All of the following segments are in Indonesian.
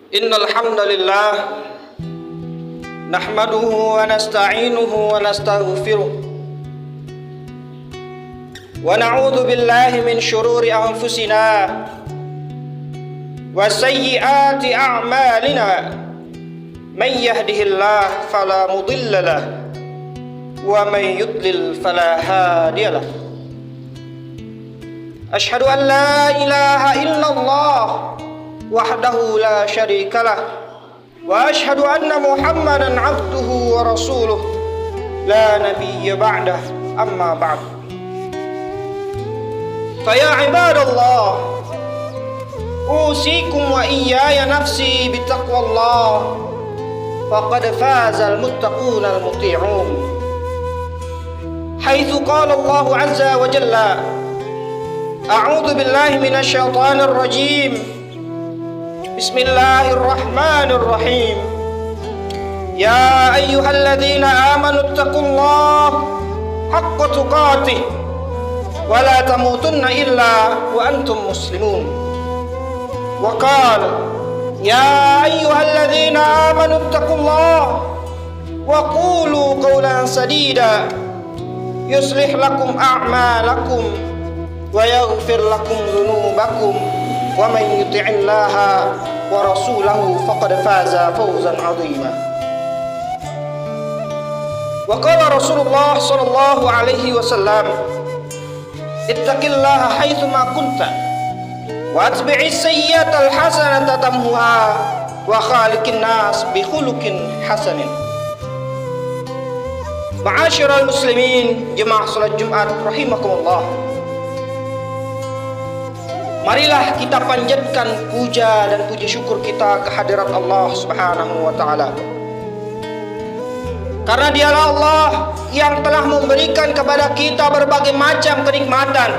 Innal hamdalillah nahmaduhu wa nasta'inuhu wa nastaghfiruh wa na'udzu billahi min shururi anfusina wa sayyiati a'malina man yahdihillahu fala mudilla lahu wa man yudlil fala hadiya lahu. Asyhadu an la ilaha illallah wahdahu la syarika lah wa asyhadu anna Muhammadan abduhu wa rasuluh la nabiyya ba'dah, amma ba'd. Fa ya ibadallah, usikum wa iyaya nafsi bitaqwallah, faqad fazal muttaquna al-muti'un. Haitsu qala Allah azza wa jalla, a'udzu billahi minasy syaithanir rajim. Bismillahirrahmanirrahim. Ya ayyuhalladzina amanu taqullaha haqqa tuqatih wa la tamutunna illa wa antum muslimun. Wa qala ya ayyuhalladzina amanu taqullaha wa qulu qawlan sadida yuslih lakum a'malakum wa yaghfir lakum dhunubakum wa man yuti'illaha wa rasulahu faqad faza fawzan 'azima. Wa qala Rasulullah sallallahu alaihi wasallam, ittaqillaha haitsu ma kunta wa atbi'is sayyi'atal hasanata tamhuha wa khaliqin nas bi khuluqin hasanin. Ma'asyiral muslimin, jemaah salat Jumat rahimakumullah. Marilah kita panjatkan puja dan puji syukur kita kehadirat Allah Subhanahu wa taala. Karena Dialah Allah yang telah memberikan kepada kita berbagai macam kenikmatan.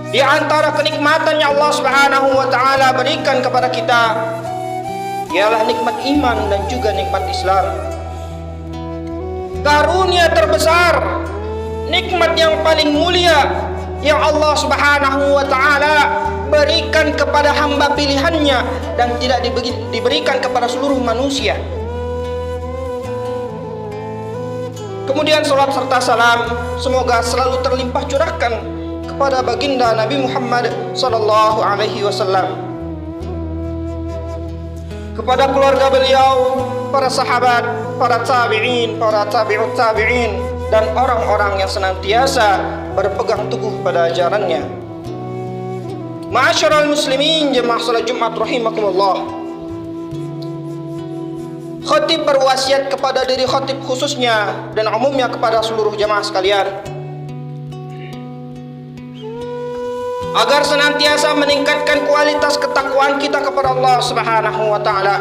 Di antara kenikmatan yang Allah Subhanahu wa taala berikan kepada kita ialah nikmat iman dan juga nikmat Islam. Karunia terbesar, nikmat yang paling mulia yang Allah Subhanahu wa taala berikan kepada hamba pilihannya dan tidak diberikan kepada seluruh manusia. Kemudian salat serta salam semoga selalu terlimpah curahkan kepada baginda Nabi Muhammad sallallahu alaihi wasallam, kepada keluarga beliau, para sahabat, para tabi'in, para tabi'ut tabi'in, dan orang-orang yang senantiasa berpegang teguh pada ajarannya. Ma'asyiral muslimin, jemaah salat Jumat rahimakumullah. Khatib berwasiat kepada diri khatib khususnya dan umumnya kepada seluruh jemaah sekalian agar senantiasa meningkatkan kualitas ketakwaan kita kepada Allah Subhanahu wa taala.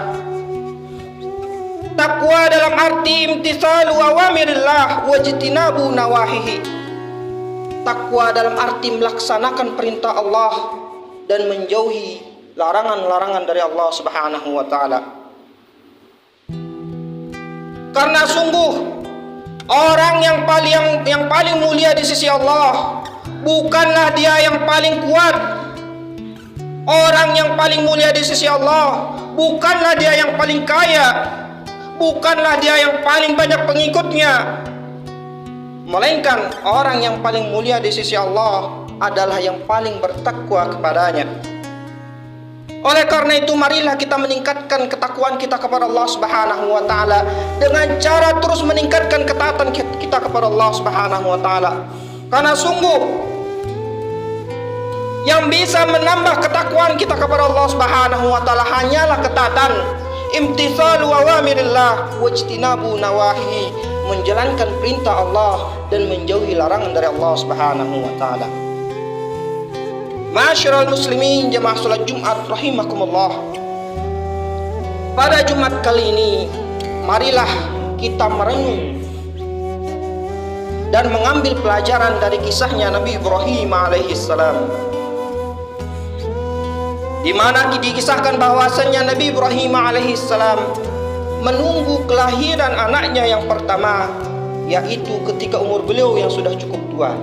Takwa dalam arti imtithalu awamirillah wa jitinabu nawahihi. Takwa dalam arti melaksanakan perintah Allah dan menjauhi larangan-larangan dari Allah Subhanahu wa taala. Karena sungguh orang yang paling mulia di sisi Allah bukanlah dia yang paling kuat. Orang yang paling mulia di sisi Allah bukanlah dia yang paling kaya, bukanlah dia yang paling banyak pengikutnya, melainkan orang yang paling mulia di sisi Allah adalah yang paling bertakwa kepadanya. Oleh karena itu, marilah kita meningkatkan ketakwaan kita kepada Allah Subhanahu wa taala dengan cara terus meningkatkan ketaatan kita kepada Allah Subhanahu wa taala. Karena sungguh yang bisa menambah ketakwaan kita kepada Allah Subhanahu wa taala hanyalah ketaatan, imtithalu awamirillah wajtinabu nawahihi, menjalankan perintah Allah dan menjauhi larangan dari Allah Subhanahu wa taala. Ma'asyiral muslimin, jemaah salat Jumat rahimakumullah. Pada Jumat kali ini marilah kita merenung dan mengambil pelajaran dari kisahnya Nabi Ibrahim alaihissalam, di mana dikisahkan bahwasannya Nabi Ibrahim alaihissalam menunggu kelahiran anaknya yang pertama, yaitu ketika umur beliau yang sudah cukup tua.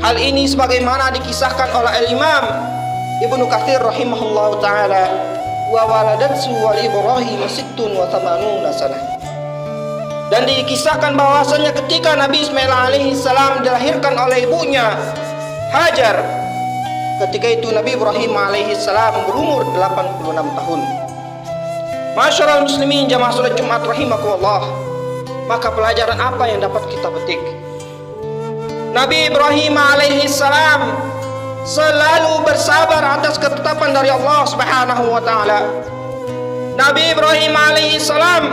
Hal ini sebagaimana dikisahkan oleh Al-Imam Ibnu Katsir rahimahullahu taala, wa waladatsu wal Ibrahim 86 sanah. Dan dikisahkan bahwasanya ketika Nabi Ismail alaihissalam dilahirkan oleh ibunya Hajar, ketika itu Nabi Ibrahim alaihissalam berumur 86 tahun. Masyarul muslimin jamaah salat Jumat rahimakumullah. Maka pelajaran apa yang dapat kita petik? Nabi Ibrahim alaihissalam selalu bersabar atas ketetapan dari Allah Subhanahu wa taala. Nabi Ibrahim alaihissalam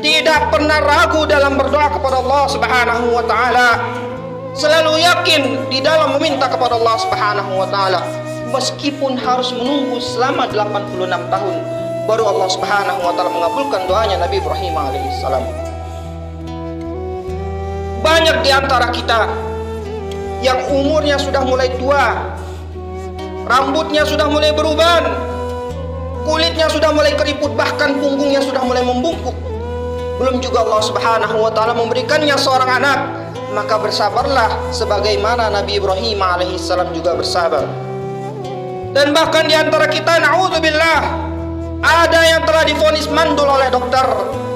tidak pernah ragu dalam berdoa kepada Allah Subhanahu wa taala. Selalu yakin di dalam meminta kepada Allah Subhanahu wa taala, meskipun harus menunggu selama 86 tahun baru Allah Subhanahu wa taala mengabulkan doanya Nabi Ibrahim alaihissalam. Banyak di antara kita yang umurnya sudah mulai tua, rambutnya sudah mulai beruban, kulitnya sudah mulai keriput, bahkan punggungnya sudah mulai membungkuk. Belum juga Allah Subhanahu wa taala memberikannya seorang anak, maka bersabarlah sebagaimana Nabi Ibrahim alaihissalam juga bersabar. Dan bahkan di antara kita, na'udzubillah, ada yang telah divonis mandul oleh dokter,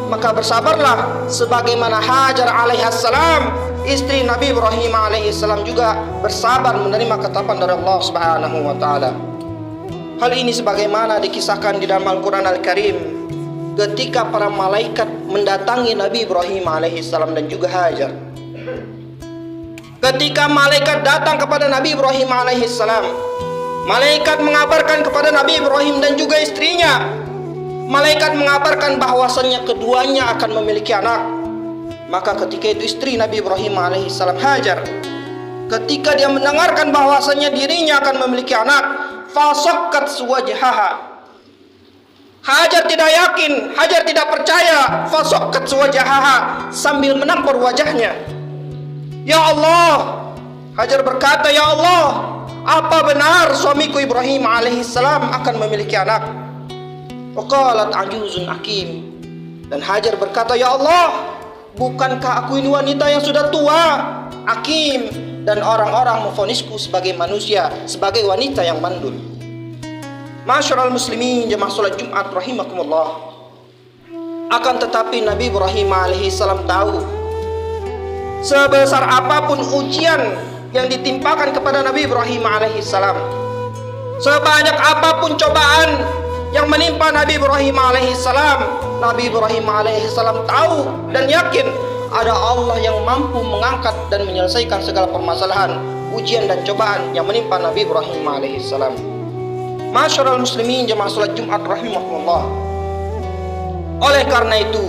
maka bersabarlah sebagaimana Hajar alaihissalam, istri Nabi Ibrahim alaihissalam, juga bersabar menerima ketetapan dari Allah Subhanahu wa taala. Hal ini sebagaimana dikisahkan di dalam Al-Qur'an Al-Karim ketika para malaikat mendatangi Nabi Ibrahim alaihissalam dan juga Hajar. Ketika malaikat datang kepada Nabi Ibrahim alaihissalam, malaikat mengabarkan kepada Nabi Ibrahim dan juga istrinya. Malaikat mengabarkan bahwasannya keduanya akan memiliki anak. Maka ketika itu istri Nabi Ibrahim alaihissalam, Hajar, ketika dia mendengarkan bahwasannya dirinya akan memiliki anak, fasakkat suwajhaha. Hajar tidak yakin, Hajar tidak percaya, fasakkat suwajhaha, sambil menampar wajahnya. Ya Allah, Hajar berkata, ya Allah, apa benar suamiku Ibrahim alaihissalam akan memiliki anak? Waqalat ajuzun hakim. Dan Hajar berkata, ya Allah, bukankah aku ini wanita yang sudah tua, hakim, dan orang-orang memvonisku sebagai manusia, sebagai wanita yang mandul. Masyarul muslimin jamaah salat Jumat rahimakumullah. Akan tetapi Nabi Ibrahim alaihissalam tahu, sebesar apapun ujian yang ditimpakan kepada Nabi Ibrahim alaihissalam, sebanyak apapun cobaan yang menimpa Nabi Ibrahim alaihissalam, Nabi Ibrahim alaihissalam tahu dan yakin ada Allah yang mampu mengangkat dan menyelesaikan segala permasalahan, ujian dan cobaan yang menimpa Nabi Ibrahim alaihissalam. Masyarul muslimin jamaah salat Jumat rahimakumullah. Oleh karena itu,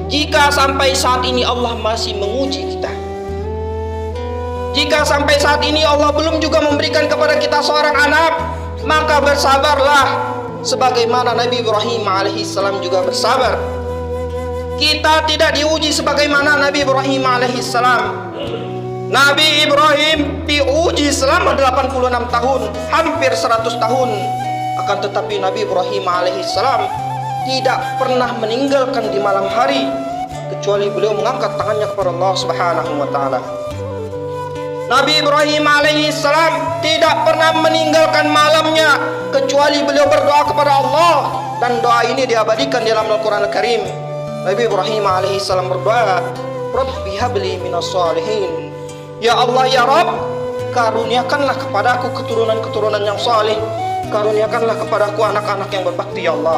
jika sampai saat ini Allah masih menguji kita, jika sampai saat ini Allah belum juga memberikan kepada kita seorang anak, maka bersabarlah sebagaimana Nabi Ibrahim alaihissalam juga bersabar. Kita tidak diuji sebagaimana Nabi Ibrahim alaihissalam. Nabi Ibrahim diuji selama 86 tahun, hampir 100 tahun. Akan tetapi Nabi Ibrahim alaihissalam tidak pernah meninggalkan di malam hari, kecuali beliau mengangkat tangannya kepada Allah Subhanahu wa taala. Nabi Ibrahim alaihissalam tidak pernah meninggalkan malamnya, kecuali beliau berdoa kepada Allah, dan doa ini diabadikan dalam Al-Quran Al-Karim. Nabi Ibrahim alaihissalam berdoa, Rabbi habli minas salihin. Ya Allah, ya Rabb, karuniakanlah kepadaku keturunan-keturunan yang saleh, karuniakanlah kepadaku anak-anak yang berbakti, ya Allah.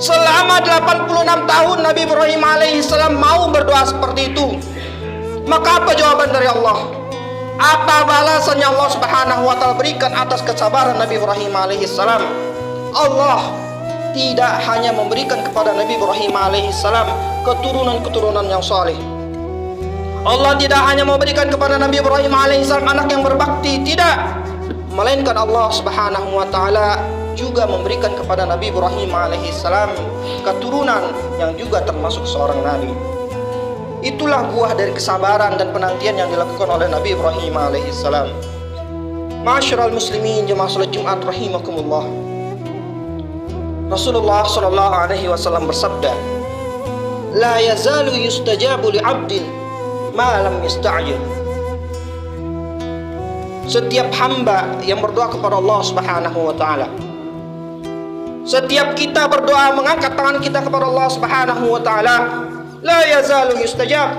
Selama 86 tahun Nabi Ibrahim alaihissalam mau berdoa seperti itu. Maka apa jawaban dari Allah? Apa balasan yang Allah Subhanahu wa taala berikan atas kesabaran Nabi Ibrahim alaihissalam? Allah tidak hanya memberikan kepada Nabi Ibrahim alaihissalam keturunan-keturunan yang saleh. Allah tidak hanya memberikan kepada Nabi Ibrahim alaihissalam anak yang berbakti, tidak, melainkan Allah Subhanahu wa taala juga memberikan kepada Nabi Ibrahim alaihissalam keturunan yang juga termasuk seorang nabi. Itulah buah dari kesabaran dan penantian yang dilakukan oleh Nabi Ibrahim alaihissalam. Masyarul muslimin jemaah salat Jumat rahimakumullah. Rasulullah sallallahu alaihi wasallam bersabda, "La yazalu yustajabu li 'abdin ma lam yasta'jil." setiap hamba yang berdoa kepada Allah Subhanahu wa taala. Setiap kita berdoa mengangkat tangan kita kepada Allah Subhanahu wa taala, la yazalu yustajab.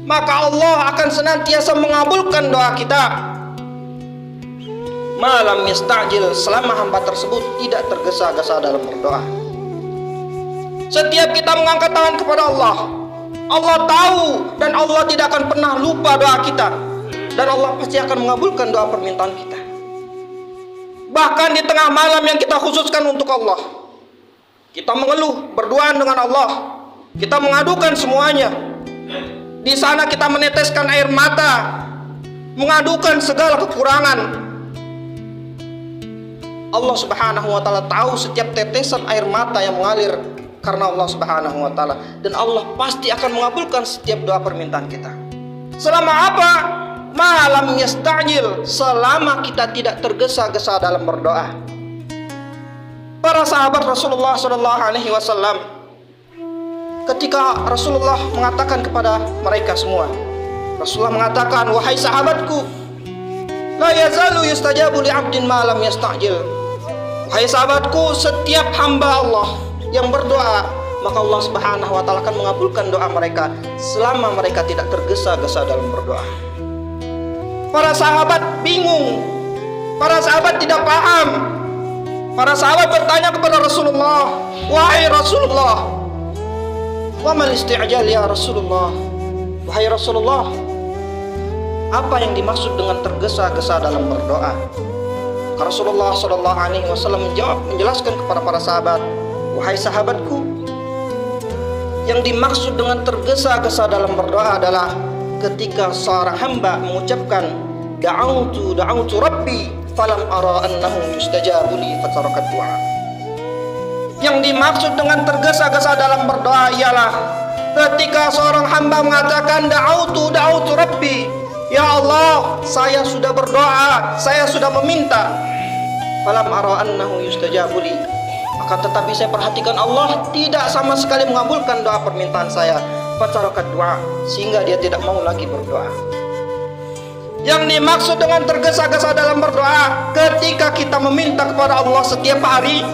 Maka Allah akan senantiasa mengabulkan doa kita. Malam yasta'jil, selama hamba tersebut tidak tergesa-gesa dalam berdoa. Setiap kita mengangkat tangan kepada Allah, Allah tahu dan Allah tidak akan pernah lupa doa kita, dan Allah pasti akan mengabulkan doa permintaan kita. Bahkan di tengah malam yang kita khususkan untuk Allah, kita mengeluh, berdoa dengan Allah, kita mengadukan semuanya. Di sana kita meneteskan air mata, mengadukan segala kekurangan. Allah Subhanahu wa taala tahu setiap tetesan air mata yang mengalir karena Allah Subhanahu wa taala, dan Allah pasti akan mengabulkan setiap doa permintaan kita. Selama apa? Malam yasta'jil, selama kita tidak tergesa-gesa dalam berdoa. Para sahabat Rasulullah sallallahu alaihi wasallam, ketika Rasulullah mengatakan kepada mereka semua, Rasulullah mengatakan, wahai sahabatku, la yazalu yustajabu li 'abdin ma lam yasta'jil. Wahai sahabatku, setiap hamba Allah yang berdoa, maka Allah Subhanahu wa taala akan mengabulkan doa mereka selama mereka tidak tergesa-gesa dalam berdoa. Para sahabat bingung, para sahabat tidak paham. Para sahabat bertanya kepada Rasulullah, wahai Rasulullah, wa mal isti'jal ya Rasulullah. Wahai Rasulullah, apa yang dimaksud dengan tergesa-gesa dalam berdoa? Rasulullah sallallahu alaihi wasallam menjelaskan kepada para sahabat, wahai sahabatku, yang dimaksud dengan tergesa-gesa dalam berdoa adalah ketika seorang hamba mengucapkan da'autu rabbi falam ara annahu yustajabu li fatarakat du'a. Yang dimaksud dengan tergesa-gesa dalam berdoa ialah ketika seorang hamba mengatakan da'autu rabbi, ya Allah, saya sudah berdoa, saya sudah meminta, falam ara annahu yustajabu li, akan tetapi saya perhatikan Allah tidak sama sekali mengabulkan doa permintaan saya, fatarakat du'a, sehingga dia tidak mau lagi berdoa. Yang dimaksud dengan tergesa-gesa dalam berdoa, ketika kita meminta kepada Allah setiap hari,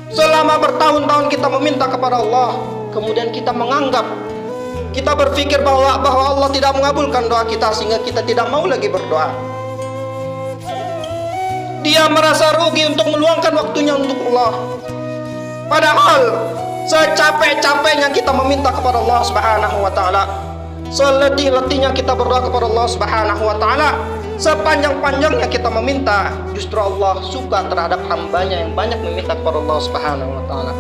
selama bertahun-tahun kita meminta kepada Allah, kemudian kita menganggap, kita berpikir bahwa Allah tidak mengabulkan doa kita, sehingga kita tidak mau lagi berdoa. Dia merasa rugi untuk meluangkan waktunya untuk Allah. Padahal secapek-capeknya kita meminta kepada Allah Subhanahu wa taala, seletih-letihnya kita berdoa kepada Allah Subhanahu wa taala, sepanjang-panjangnya kita meminta, justru Allah suka terhadap hambanya yang banyak meminta kepada Allah Subhanahu wa taala.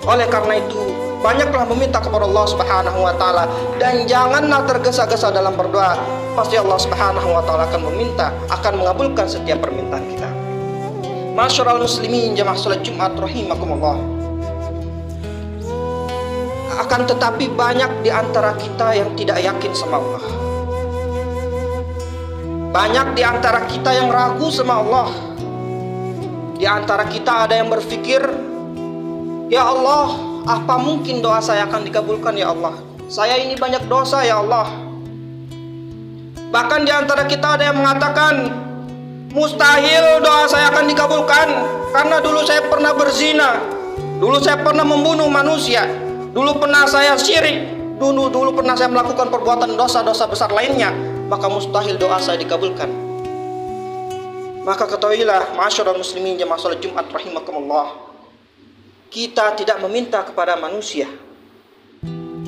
Oleh karena itu, banyaklah meminta kepada Allah Subhanahu wa taala, dan janganlah tergesa-gesa dalam berdoa. Pasti Allah Subhanahu wa taala akan meminta, akan mengabulkan setiap permintaan kita. Masyarul muslimin jamaah salat Jumat rahimakumullah. Akan tetapi banyak di antara kita yang tidak yakin sama Allah. Banyak di antara kita yang ragu sama Allah. Di antara kita ada yang berpikir, ya Allah, apa mungkin doa saya akan dikabulkan ya Allah? Saya ini banyak dosa ya Allah. Bahkan di antara kita ada yang mengatakan, mustahil doa saya akan dikabulkan, karena dulu saya pernah berzina, dulu saya pernah membunuh manusia, dulu pernah saya syirik, dulu pernah saya melakukan perbuatan dosa-dosa besar lainnya, maka mustahil doa saya dikabulkan. Maka ketahuilah, ma'asyiral muslimin jamaah salat Jumat rahimakumullah, kita tidak meminta kepada manusia,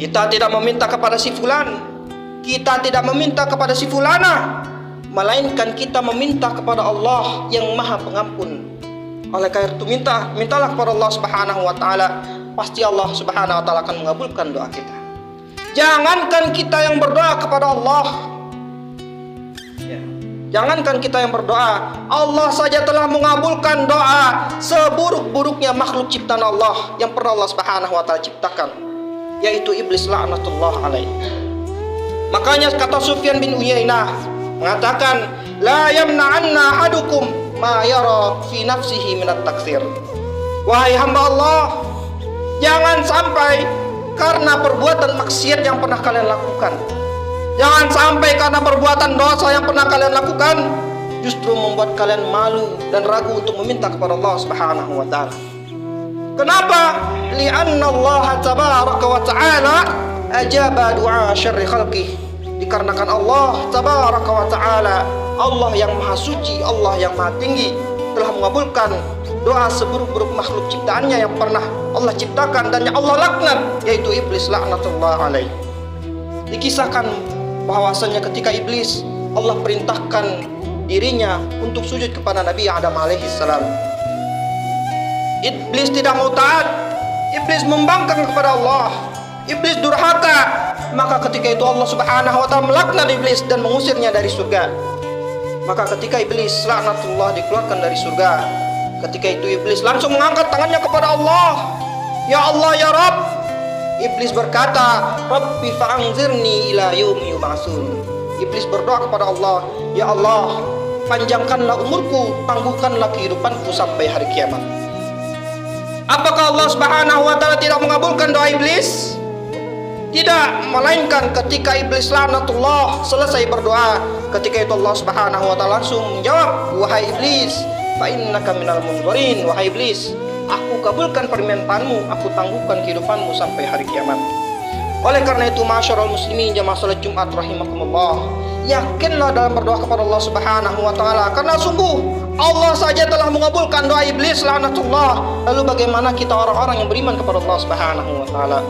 kita tidak meminta kepada si fulan, kita tidak meminta kepada si fulana, melainkan kita meminta kepada Allah yang Maha Pengampun. Oleh karena itu mintalah kepada Allah Subhanahu wa taala, pasti Allah Subhanahu wa taala akan mengabulkan doa kita. Jangankan kita yang berdoa kepada Allah, jangankan kita yang berdoa, Allah saja telah mengabulkan doa seburuk-buruknya makhluk ciptaan Allah yang pernah Allah Subhanahu wa taala ciptakan, yaitu iblis laknatullah alaihi. Makanya kata Sufyan bin Uyainah mengatakan, la yamna'anna ahadukum ma yara fi nafsihi minat taktsir. Wahai hamba Allah, jangan sampai karena perbuatan maksiat yang pernah kalian lakukan, Jangan sampai karena perbuatan dosa yang pernah kalian lakukan justru membuat kalian malu dan ragu untuk meminta kepada Allah Subhanahu wa taala. Kenapa? Li'anna Allah tabaraka wa ta'ala ajaba du'a syarri khalqih. Dikarenakan Allah tabaraka wa ta'ala, Allah yang maha suci, Allah yang maha tinggi, telah mengabulkan doa seburuk-buruk makhluk ciptaannya yang pernah Allah ciptakan dan yang Allah laknat, yaitu iblis laknatullah alaih. Dikisahkan bahwasanya ketika iblis, Allah perintahkan dirinya untuk sujud kepada Nabi Adam alaihi salam. Iblis tidak mau taat, iblis membangkang kepada Allah, iblis durhaka. Maka ketika itu Allah Subhanahu wa taala melaknat iblis dan mengusirnya dari surga. Maka ketika iblis laknatullah dikeluarkan dari surga, ketika itu iblis langsung mengangkat tangannya kepada Allah. Ya Allah ya Rabb. Iblis berkata, Rabbi fa'anzirni ila yaumi yub'atsun. Iblis berdoa kepada Allah, ya Allah, panjangkanlah umurku, tangguhkanlah kehidupanku sampai hari kiamat. Apakah Allah Subhanahu wa taala tidak mengabulkan doa iblis? Tidak, melainkan ketika iblis laknatullah selesai berdoa, ketika itu Allah Subhanahu wa taala langsung menjawab, wahai iblis, fa innaka minal munzirin. Wahai iblis, aku kabulkan permintaanmu, aku tangguhkan kehidupanmu sampai hari kiamat. Oleh karena itu, masyarul muslimin jamaah salat Jumat rahimakumullah, yakinlah dalam berdoa kepada Allah Subhanahu wa taala, karena sungguh Allah saja telah mengabulkan doa iblis laknatullah. Lalu bagaimana kita orang-orang yang beriman kepada Allah Subhanahu wa taala?